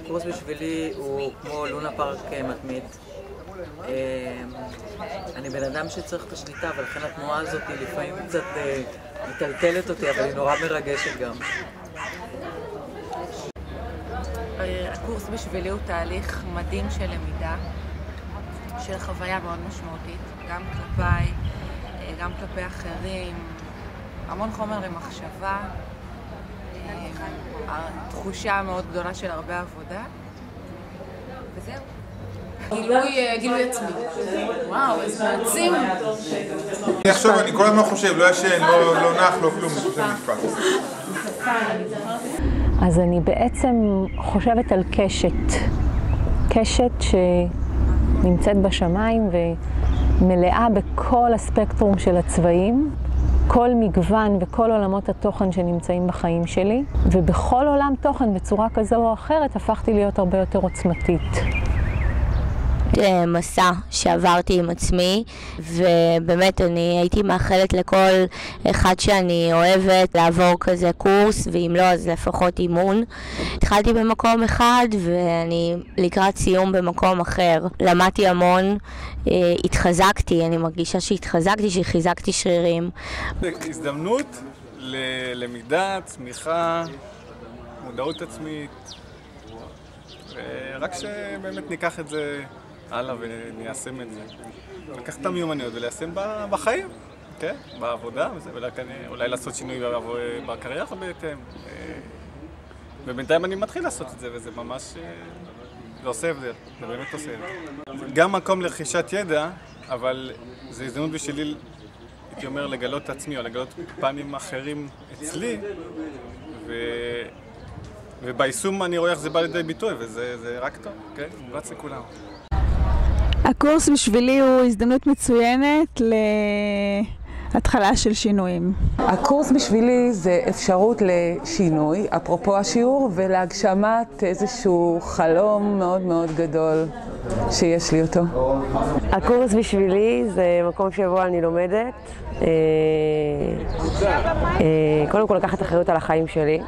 קורס בשבילי הוא כמו לונה פארק מתמיד. אני בן אדם שצריך את השליטה, ולכן התנועה הזאת היא לפעמים קצת מטלטלת אותי, אבל היא נורא מרגשת גם. הקורס בשבילי הוא תהליך מדהים של למידה, של חוויה מאוד משמעותית, גם כלפיי, גם כלפי אחרים, המון חומר למחשבה, תחושה מאוד גדולה של הרבה עבודה, וזהו. גילוי עצמי. וואו, איזה מעצים. אני כל הזמן חושב, לא ישן, לא נח, לא כלום, אני חושב נתפס. אז אני בעצם חושבת על קשת שנמצאת בשמיים ומלאה בכל הספקטרום של הצבעים, כל מגוון וכל עולמות התוכן שנמצאים בחיים שלי, ובכל עולם תוכן בצורה כזו או אחרת הפכתי להיות הרבה יותר עוצמתית. מסע שעברתי עם עצמי, ובאמת אני הייתי מאחלת לכל אחד שאני אוהבת לעבור כזה קורס, ואם לא אז לפחות אימון. התחלתי במקום אחד ואני לקראת סיום במקום אחר. למדתי המון, התחזקתי, אני מרגישה שהתחזקתי, שחיזקתי שרירים. הזדמנות ללמידה, צמיחה, מודעות עצמית, רק שבאמת ניקח את זה הלאה וניישם את זה. לקחת את המיומנויות וליישם בחיים, כן? בעבודה, אולי לעשות שינוי בקריירה בהתאם. ובינתיים אני מתחיל לעשות את זה, וזה ממש... זה עושה הבדל, זה באמת עושה הבדל. גם מקום לרכישת ידע, אבל זו הזדמנות בשבילי, הייתי אומר, לגלות את עצמי, או לגלות פנים אחרים אצלי, וביישום אני רואה איך זה בא לידי ביטוי, וזה רק טוב, כן? מומלץ לכולם. הקורס בשבילי הוא הזדמנות מצוינת להתחלה של שינויים. הקורס בשבילי זה אפשרות לשינוי, אפרופו השיעור, ולהגשמת איזשהו חלום מאוד מאוד גדול שיש לי אותו. הקורס בשבילי זה מקום שבו אני לומדת. קודם כל לקחת אחריות על החיים שלי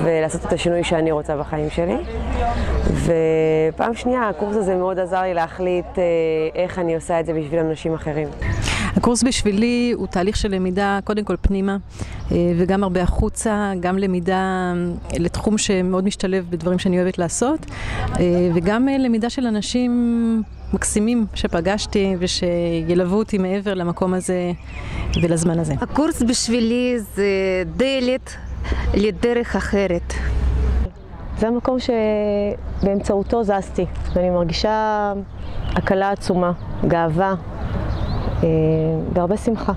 ולעשות את השינוי שאני רוצה בחיים שלי. ופעם שנייה, הקורס הזה מאוד עזר לי להחליט איך אני עושה את זה בשביל אנשים אחרים. הקורס בשבילי הוא תהליך של למידה קודם כל פנימה וגם הרבה החוצה, גם למידה לתחום שמאוד משתלב בדברים שאני אוהבת לעשות, וגם למידה של אנשים מקסימים שפגשתי ושילוו אותי מעבר למקום הזה ולזמן הזה. הקורס בשבילי זה דלת לדרך אחרת. זה המקום שבאמצעותו זזתי, ואני מרגישה הקלה עצומה, גאווה, והרבה שמחה.